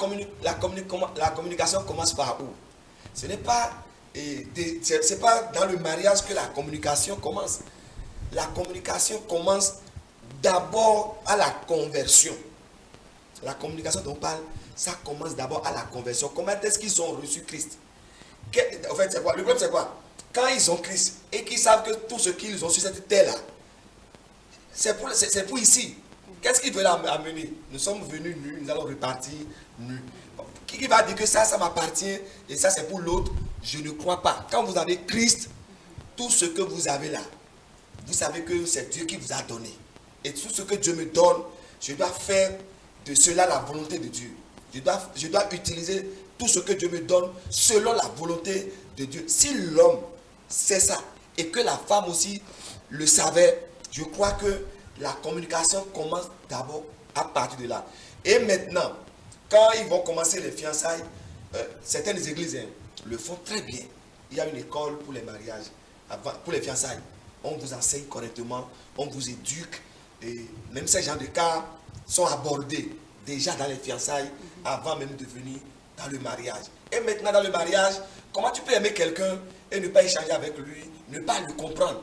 communication commence par où? Ce n'est pas, c'est pas dans le mariage que la communication commence. La communication commence d'abord à la conversion. La communication dont on parle, ça commence d'abord à la conversion. Comment est-ce qu'ils ont reçu Christ? En fait, c'est quoi? Le problème, c'est quoi? Quand ils ont Christ et qu'ils savent que tout ce qu'ils ont sur cette terre-là, c'est pour ici. Qu'est-ce qu'ils veulent amener? Nous sommes venus nus, nous allons repartir nus. Qui va dire que ça m'appartient et ça, c'est pour l'autre? Je ne crois pas. Quand vous avez Christ, tout ce que vous avez là, vous savez que c'est Dieu qui vous a donné. Et tout ce que Dieu me donne, je dois faire de cela la volonté de Dieu. Je dois utiliser tout ce que Dieu me donne selon la volonté de Dieu. Si l'homme sait ça et que la femme aussi le savait, je crois que la communication commence d'abord à partir de là. Et maintenant, quand ils vont commencer les fiançailles, certaines églises le font très bien. Il y a une école pour les mariages, pour les fiançailles. On vous enseigne correctement, on vous éduque. Et même ces genres de cas sont abordés déjà dans les fiançailles avant même de venir dans le mariage. Et maintenant dans le mariage, comment tu peux aimer quelqu'un et ne pas échanger avec lui, ne pas le comprendre?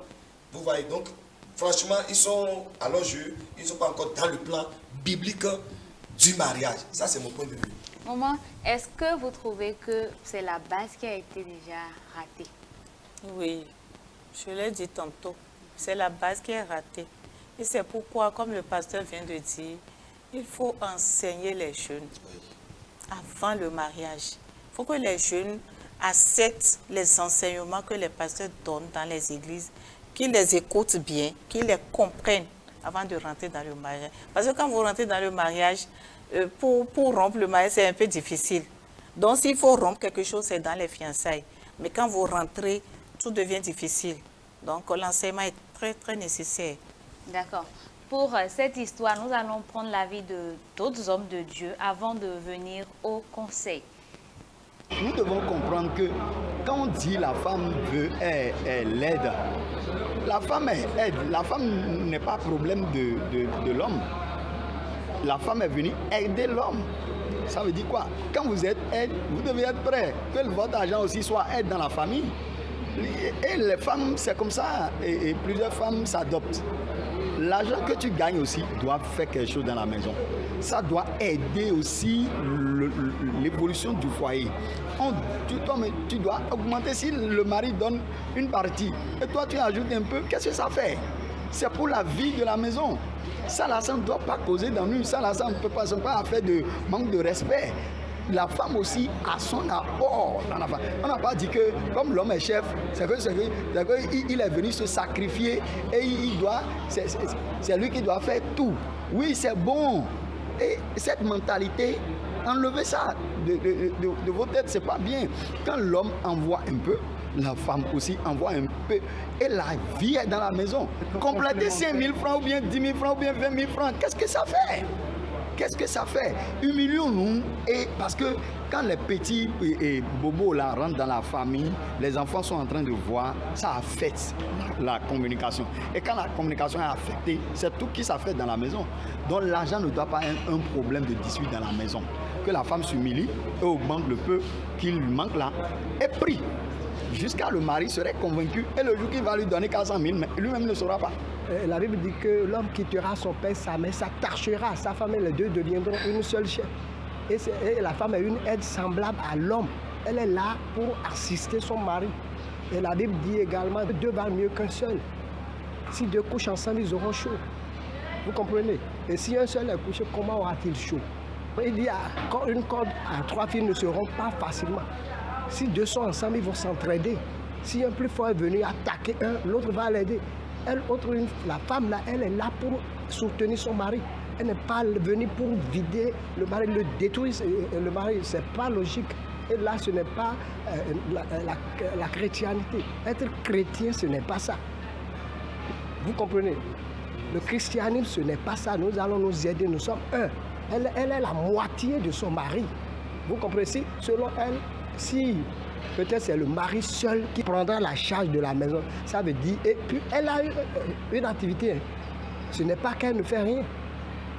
Vous voyez, donc franchement, ils sont à leur jeu, ils ne sont pas encore dans le plan biblique du mariage. Ça, c'est mon point de vue. Maman, est-ce que vous trouvez que c'est la base qui a été déjà ratée? Oui, je l'ai dit tantôt, c'est la base qui est ratée. Et c'est pourquoi, comme le pasteur vient de dire, il faut enseigner les jeunes avant le mariage. Il faut que les jeunes acceptent les enseignements que les pasteurs donnent dans les églises, qu'ils les écoutent bien, qu'ils les comprennent avant de rentrer dans le mariage. Parce que quand vous rentrez dans le mariage, pour rompre le mariage, c'est un peu difficile. Donc s'il faut rompre quelque chose, c'est dans les fiançailles. Mais quand vous rentrez, tout devient difficile. Donc l'enseignement est très, très nécessaire. D'accord. Pour cette histoire, nous allons prendre l'avis d'autres hommes de Dieu avant de venir au conseil. Nous devons comprendre que quand on dit la femme est l'aide, la femme est aide. La femme n'est pas problème de l'homme. La femme est venue aider l'homme. Ça veut dire quoi? Quand vous êtes aide, vous devez être prêt que votre argent aussi soit aide dans la famille. Et les femmes, c'est comme ça. Et plusieurs femmes s'adoptent. L'argent que tu gagnes aussi doit faire quelque chose dans la maison. Ça doit aider aussi l'évolution du foyer. Tu dois augmenter si le mari donne une partie. Et toi, tu ajoutes un peu. Qu'est-ce que ça fait? C'est pour la vie de la maison. Ça, là, ça ne doit pas causer d'ennui. Ça, là, ça ne peut pas faire de manque de respect. La femme aussi a son apport dans la femme. On n'a pas dit que comme l'homme est chef, c'est qu'il est venu se sacrifier et c'est lui qui doit faire tout. Oui, c'est bon. Et cette mentalité, enlevez ça de vos têtes, c'est pas bien. Quand l'homme envoie un peu, la femme aussi envoie un peu. Et la vie est dans la maison. Compléter 5 000 francs ou bien 10 000 francs ou bien 20 000 francs, qu'est-ce que ça fait? Qu'est-ce que ça fait? Humilions-nous. Et parce que quand les petits bobos là rentrent dans la famille, les enfants sont en train de voir, ça affecte la communication. Et quand la communication est affectée, c'est tout qui s'affecte dans la maison. Donc l'argent ne doit pas être un problème de dispute dans la maison. Que la femme s'humilie et augmente le peu qu'il lui manque là, est pris. Jusqu'à le mari serait convaincu et le jour qu'il va lui donner 400 000, lui-même ne saura pas. La Bible dit que l'homme quittera son père, sa mère, s'attachera, sa femme et les deux deviendront une seule chair. Et la femme est une aide semblable à l'homme. Elle est là pour assister son mari. Et la Bible dit également que deux valent mieux qu'un seul. Si deux couchent ensemble, ils auront chaud. Vous comprenez? Et si un seul est couché, comment aura-t-il chaud? Il dit une corde à 3 fils ne se rompt pas facilement. Si 2 sont ensemble, ils vont s'entraider. Si un plus fort est venu attaquer un, l'autre va l'aider. La femme là, elle est là pour soutenir son mari. Elle n'est pas venue pour vider le mari, le détruire. Le mari, c'est pas logique. Et là, ce n'est pas la chrétienté. Être chrétien, ce n'est pas ça. Vous comprenez? Le christianisme, ce n'est pas ça. Nous allons nous aider, nous sommes un. Elle est la moitié de son mari. Vous comprenez? Selon elle, si peut-être c'est le mari seul qui prendra la charge de la maison, ça veut dire... Et puis, elle a une activité. Ce n'est pas qu'elle ne fait rien.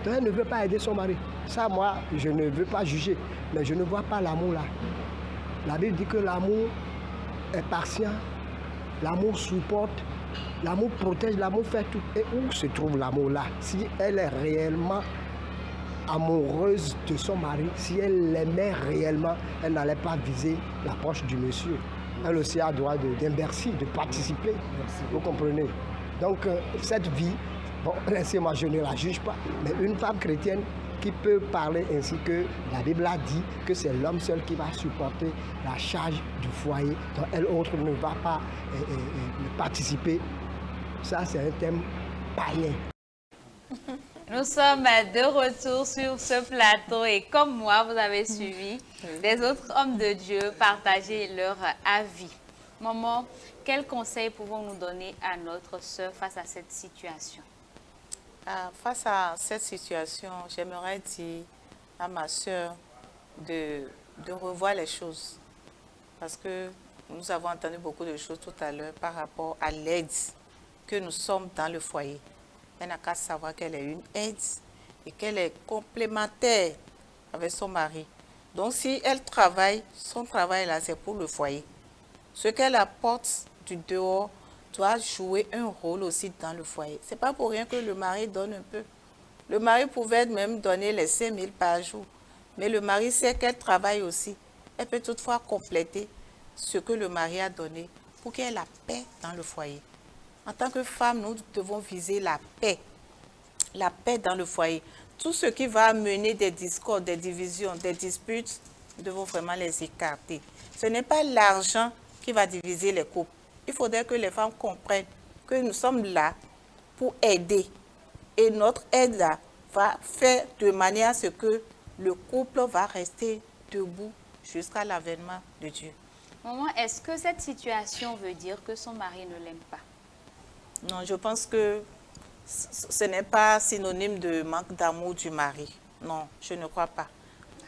Donc, elle ne veut pas aider son mari. Ça, moi, je ne veux pas juger. Mais je ne vois pas l'amour là. La Bible dit que l'amour est patient, l'amour supporte, l'amour protège, l'amour fait tout. Et où se trouve l'amour là? Si elle est réellement amoureuse de son mari, si elle l'aimait réellement, elle n'allait pas viser la poche du monsieur. Elle aussi a le droit de merci, de participer. Merci. Vous comprenez? Donc, cette vie, bon, laissez-moi, je ne la juge pas, mais une femme chrétienne qui peut parler ainsi que la Bible a dit que c'est l'homme seul qui va supporter la charge du foyer, dont elle autre ne va pas participer. Ça, c'est un thème païen. Nous sommes de retour sur ce plateau et comme moi, vous avez suivi des autres hommes de Dieu partager leur avis. Maman, quels conseils pouvons-nous donner à notre sœur face à cette situation? Face à cette situation, j'aimerais dire à ma sœur de revoir les choses. Parce que nous avons entendu beaucoup de choses tout à l'heure par rapport à l'aide que nous sommes dans le foyer. Elle n'a qu'à savoir qu'elle est une aide et qu'elle est complémentaire avec son mari. Donc si elle travaille, son travail là, c'est pour le foyer. Ce qu'elle apporte du dehors doit jouer un rôle aussi dans le foyer. Ce n'est pas pour rien que le mari donne un peu. Le mari pouvait même donner les 5 000 par jour. Mais le mari sait qu'elle travaille aussi. Elle peut toutefois compléter ce que le mari a donné pour qu'il y ait la paix dans le foyer. En tant que femme, nous devons viser la paix dans le foyer. Tout ce qui va amener des discordes, des divisions, des disputes, nous devons vraiment les écarter. Ce n'est pas l'argent qui va diviser les couples. Il faudrait que les femmes comprennent que nous sommes là pour aider. Et notre aide là va faire de manière à ce que le couple va rester debout jusqu'à l'avènement de Dieu. Maman, est-ce que cette situation veut dire que son mari ne l'aime pas? Non, je pense que ce n'est pas synonyme de manque d'amour du mari. Non, je ne crois pas.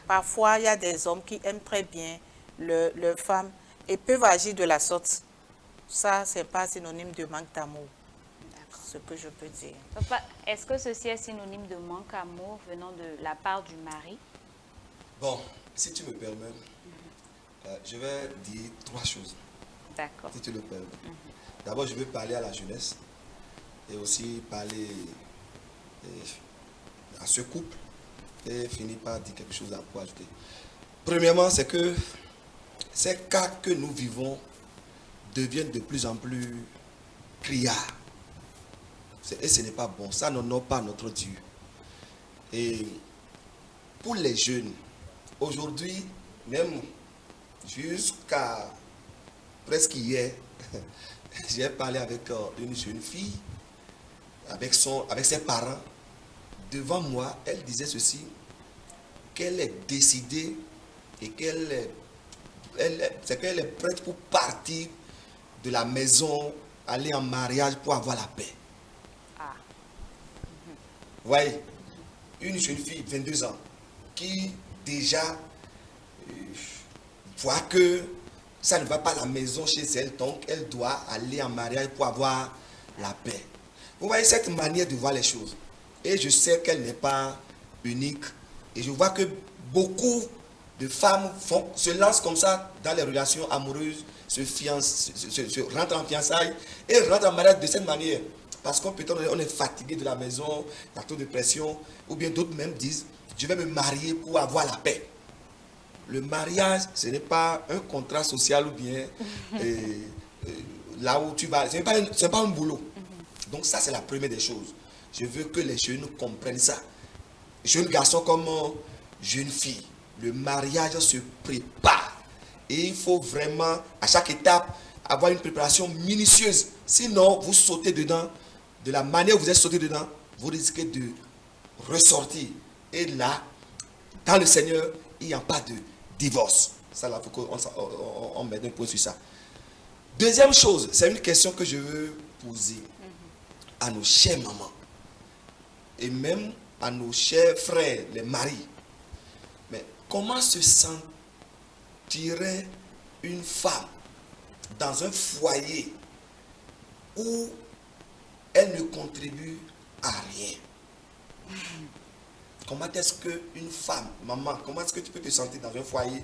Parfois, il y a des hommes qui aiment très bien leur femme et peuvent agir de la sorte. Ça, ce n'est pas synonyme de manque d'amour. Ce que je peux dire. Papa, est-ce que ceci est synonyme de manque d'amour venant de la part du mari? Bon, si tu me permets, je vais dire 3 choses. D'accord. Si tu le permets. D'abord, je vais parler à la jeunesse et aussi parler à ce couple et finir par dire quelque chose à quoi ajouter. Premièrement, c'est que ces cas que nous vivons deviennent de plus en plus criards. Et ce n'est pas bon. Ça n'honore pas notre Dieu. Et pour les jeunes, aujourd'hui, même jusqu'à presque hier, j'ai parlé avec une jeune fille, avec ses parents. Devant moi, elle disait ceci, qu'elle est décidée et qu'elle est prête pour partir de la maison, aller en mariage pour avoir la paix. Vous voyez, une jeune fille, 22 ans, qui déjà voit que ça ne va pas à la maison chez elle, donc elle doit aller en mariage pour avoir la paix. Vous voyez cette manière de voir les choses. Et je sais qu'elle n'est pas unique. Et je vois que beaucoup de femmes se lancent comme ça dans les relations amoureuses, se rentrent en fiançailles et rentrent en mariage de cette manière. Parce qu'on est fatigué de la maison, il y a trop de pression, ou bien d'autres même disent, je vais me marier pour avoir la paix. Le mariage, ce n'est pas un contrat social ou bien là où tu vas, ce n'est pas un boulot. Donc ça, c'est la première des choses. Je veux que les jeunes comprennent ça. Jeunes garçons comme jeune fille, le mariage se prépare. Et il faut vraiment, à chaque étape, avoir une préparation minutieuse. Sinon, vous sautez dedans, de la manière où vous êtes sauté dedans, vous risquez de ressortir. Et là, dans le Seigneur, il n'y a pas de divorce. Ça, là, il faut qu'on mette un point sur ça. Deuxième chose, c'est une question que je veux poser à nos chers mamans et même à nos chers frères, les maris. Mais comment se sentirait une femme dans un foyer où elle ne contribue à rien? Comment est-ce qu'une femme, maman, comment est-ce que tu peux te sentir dans un foyer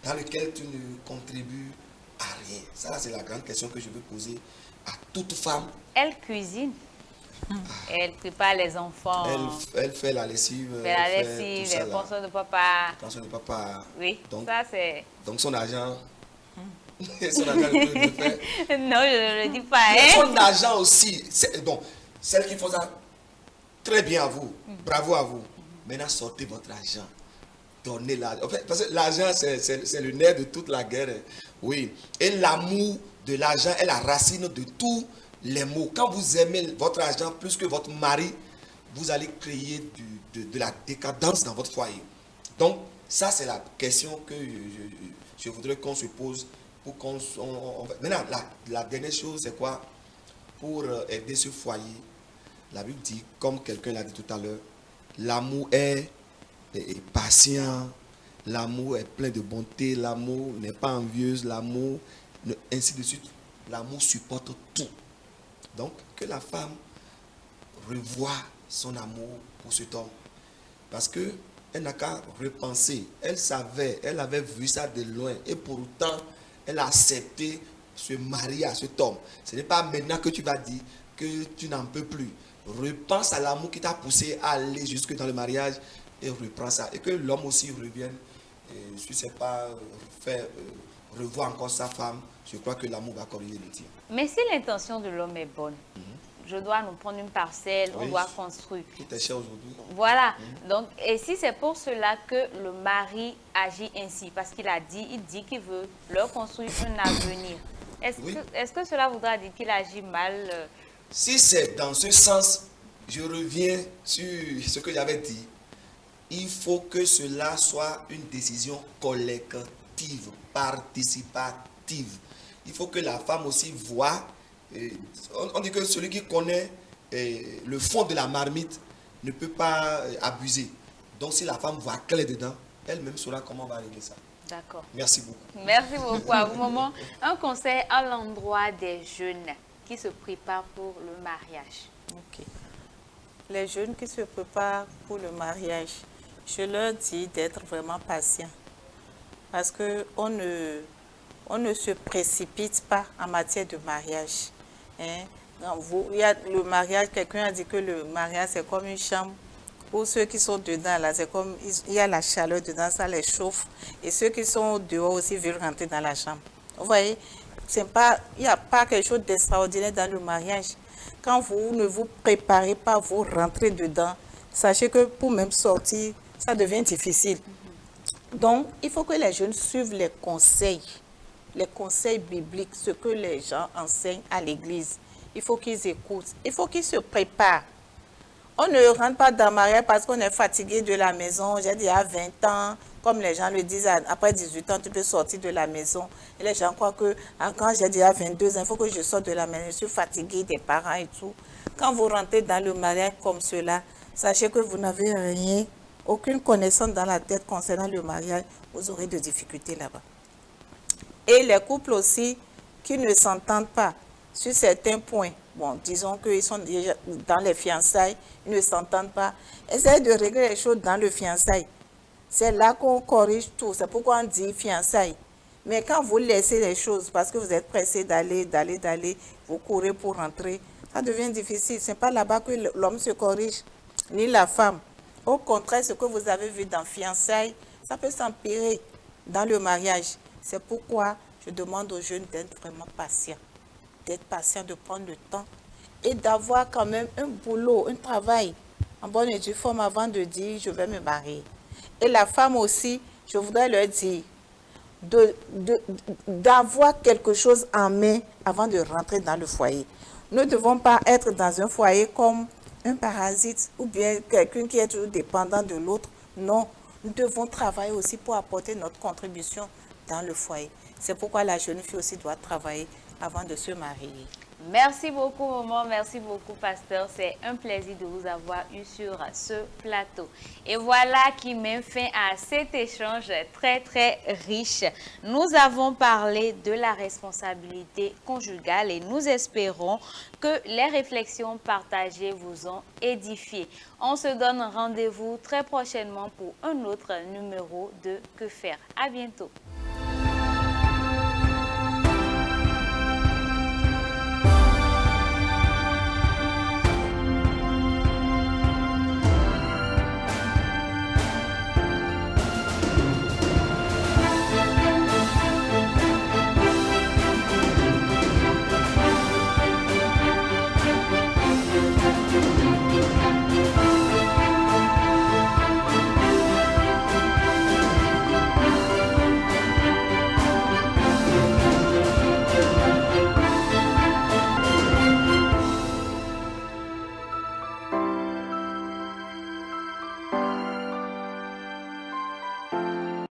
dans lequel tu ne contribues à rien? Ça, c'est la grande question que je veux poser à toute femme. Elle cuisine. Elle prépare les enfants. Elle fait la lessive. Les pensions de papa. Les pensions de papa. Oui, donc, ça c'est... Donc son argent... son argent le fait. Non, je ne le dis pas. Mais son argent aussi. Donc, celle qui fait ça, très bien à vous. Bravo à vous. Maintenant, sortez votre argent. Donnez l'argent. En fait, parce que l'argent, c'est le nerf de toute la guerre. Oui. Et l'amour de l'argent est la racine de tous les maux. Quand vous aimez votre argent plus que votre mari, vous allez créer de la décadence dans votre foyer. Donc, ça, c'est la question que je voudrais qu'on se pose pour qu'on... Maintenant, la dernière chose, c'est quoi? Pour aider ce foyer, la Bible dit, comme quelqu'un l'a dit tout à l'heure, l'amour est patient, l'amour est plein de bonté, l'amour n'est pas envieuse, l'amour, ainsi de suite. L'amour supporte tout. Donc, que la femme revoie son amour pour cet homme. Parce qu'elle n'a qu'à repenser. Elle savait, elle avait vu ça de loin. Et pourtant, elle a accepté se marier à cet homme. Ce n'est pas maintenant que tu vas dire que tu n'en peux plus. Repense à l'amour qui t'a poussé à aller jusque dans le mariage et reprends ça. Et que l'homme aussi revienne, je ne sais pas, revoir encore sa femme. Je crois que l'amour va corriger le tir. Mais si l'intention de l'homme est bonne, je dois nous prendre une parcelle, on doit construire. Qui t'est cher aujourd'hui. Voilà. Donc, et si c'est pour cela que le mari agit ainsi, parce qu'il dit qu'il veut leur construire un avenir. Est-ce que cela voudra dire qu'il agit mal? Si c'est dans ce sens, je reviens sur ce que j'avais dit. Il faut que cela soit une décision collective, participative. Il faut que la femme aussi voie. On dit que celui qui connaît le fond de la marmite ne peut pas abuser. Donc si la femme voit clair dedans, elle-même saura comment on va régler ça. D'accord. Merci beaucoup. Merci beaucoup à vous, maman. Un conseil à l'endroit des jeunes qui se préparent pour le mariage. Ok. Les jeunes qui se préparent pour le mariage, je leur dis d'être vraiment patients. Parce qu'on ne se précipite pas en matière de mariage. Hein? Il y a le mariage, quelqu'un a dit que le mariage c'est comme une chambre. Pour ceux qui sont dedans, là, c'est comme il y a la chaleur dedans, ça les chauffe. Et ceux qui sont dehors aussi veulent rentrer dans la chambre. Vous voyez, il n'y a pas quelque chose d'extraordinaire dans le mariage. Quand vous ne vous préparez pas, vous rentrez dedans, sachez que pour même sortir, ça devient difficile. Donc, il faut que les jeunes suivent les conseils bibliques, ce que les gens enseignent à l'église. Il faut qu'ils écoutent, il faut qu'ils se préparent. On ne rentre pas dans le mariage parce qu'on est fatigué de la maison. J'ai dit à 20 ans, comme les gens le disent, après 18 ans, tu peux sortir de la maison. Et les gens croient que quand j'ai dit à 22 ans, il faut que je sorte de la maison, je suis fatigué des parents et tout. Quand vous rentrez dans le mariage comme cela, sachez que vous n'avez rien, aucune connaissance dans la tête concernant le mariage, vous aurez des difficultés là-bas. Et les couples aussi qui ne s'entendent pas sur certains points, bon, disons qu'ils sont déjà dans les fiançailles, ils ne s'entendent pas, essayez de régler les choses dans le fiançailles. C'est là qu'on corrige tout, c'est pourquoi on dit fiançailles. Mais quand vous laissez les choses, parce que vous êtes pressé d'aller, vous courez pour rentrer, ça devient difficile. Ce n'est pas là-bas que l'homme se corrige, ni la femme. Au contraire, ce que vous avez vu dans fiançailles, ça peut s'empirer dans le mariage. C'est pourquoi je demande aux jeunes d'être vraiment patients. D'être patients, de prendre le temps et d'avoir quand même un boulot, un travail en bonne et due forme avant de dire je vais me marier. Et la femme aussi, je voudrais leur dire d'avoir quelque chose en main avant de rentrer dans le foyer. Nous ne devons pas être dans un foyer comme un parasite ou bien quelqu'un qui est toujours dépendant de l'autre. Non, nous devons travailler aussi pour apporter notre contribution dans le foyer. C'est pourquoi la jeune fille aussi doit travailler avant de se marier. Merci beaucoup, maman. Merci beaucoup, pasteur. C'est un plaisir de vous avoir eu sur ce plateau. Et voilà qui met fin à cet échange très, très riche. Nous avons parlé de la responsabilité conjugale et nous espérons que les réflexions partagées vous ont édifié. On se donne rendez-vous très prochainement pour un autre numéro de Que faire. À bientôt.